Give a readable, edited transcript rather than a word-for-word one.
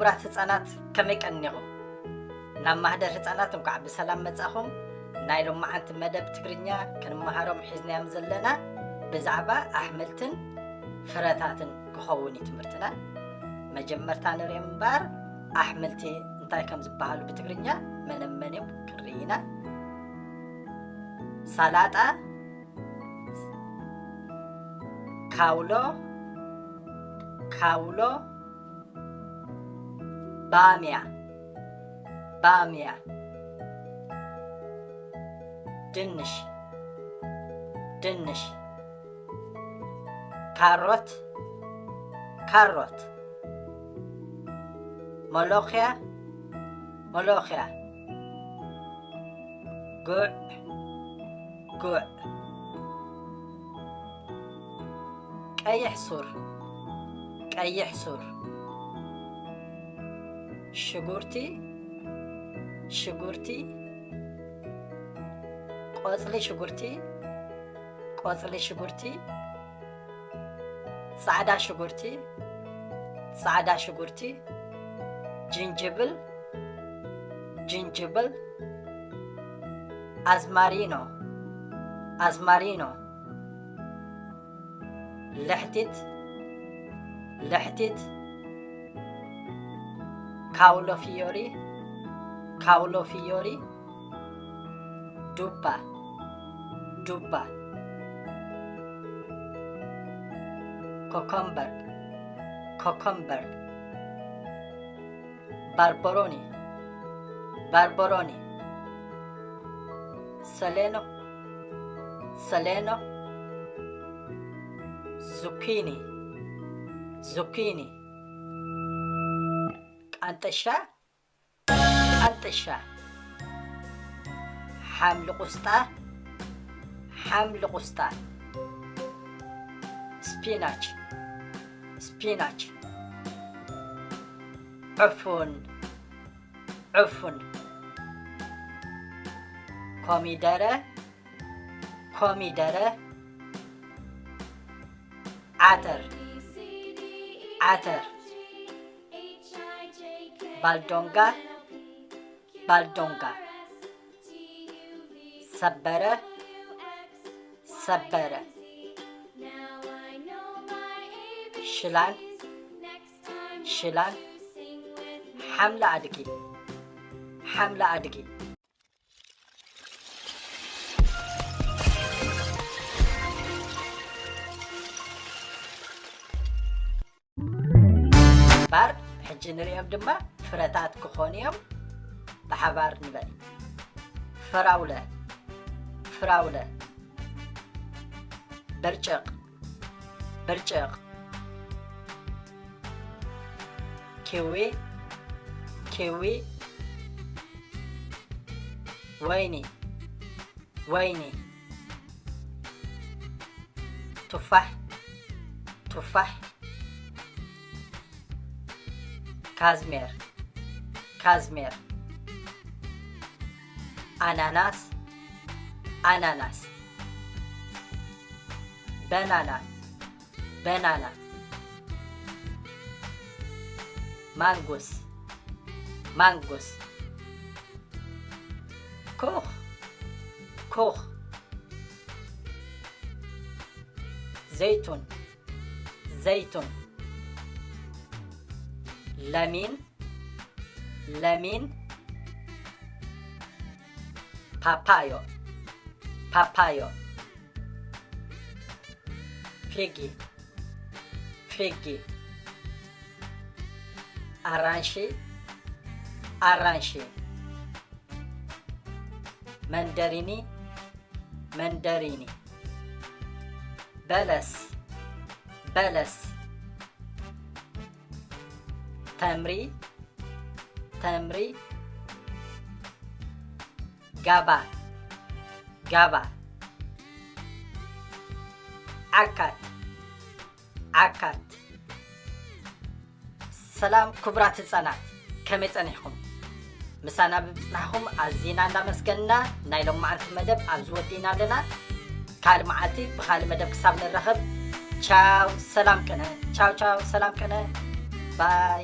ክቡራት ህጻናት ከመይ ቀኒኹም ናብ ማህደር ህጻናት እንቋዕ ብሰላም መጻእኩም ናይ ሎማዓንቲ መደብ ትግርኛ ክንመሃሮም ሒዝናዮም ዘለና ብዛዕባ ኣሕምልትን ፍረታትን ክኸውን ትምህርትና መጀመርታ ንሪኦም እምበር ኣሕምልቲ እንታይ ከም ዝበሃሉ ብትግርኛ መነመንም ክንርኢና ሰላጣ ካውሎ ባሚያ ድንሽ ካሮት መሎኽያ ጉዕ ቀይሕ ሱር ሽጉርቲ ቆጽሊ ሽጉርቲ ጻዕዳ ሽጉርቲ ጅንጅብል አዝማሪኖ ልሕቲት ካውሎ ፊዮሪ ዱባ ኮኮምበር ባርበሮኒ ሰሌኖ ዙኪኒ ቃንጥሻ ሓምሊ ቁስጣ ስፒናች ዕፉን ኮሚደረ ዓተር ባልዶንጋ ሰበረ ሽላን ሓምላ አድጊ ባር ሕጂ ንሪኦም ድማ ፍረታት ክኾኑ እዮም ብሓባር ንበል ፍራውለ ብርጭቕ ኪዊ ወይኒ ቱፋሕ ካዝሜር አናናስ በናና ማንጎስ ኮኽ ዘይቱን ለሚን ፓፓዮ ፊጊ አራንሺ መንደሪኒ በለስ ተምሪ ጋባ ዓካት ሰላም ክቡራት ህጻናት ከመይ ጸኒሕኩም ምሳና ብጽናሕኩም ኣዝና እንዳመስገንና ናይ ሎማዓንቲ መደብ ኣብ ዝወዲና ኣለና ካልእ መዓልቲ ብካልእ መደብ ክሳብ ንረኸብ ቻው ሰላም ቅነ ባይ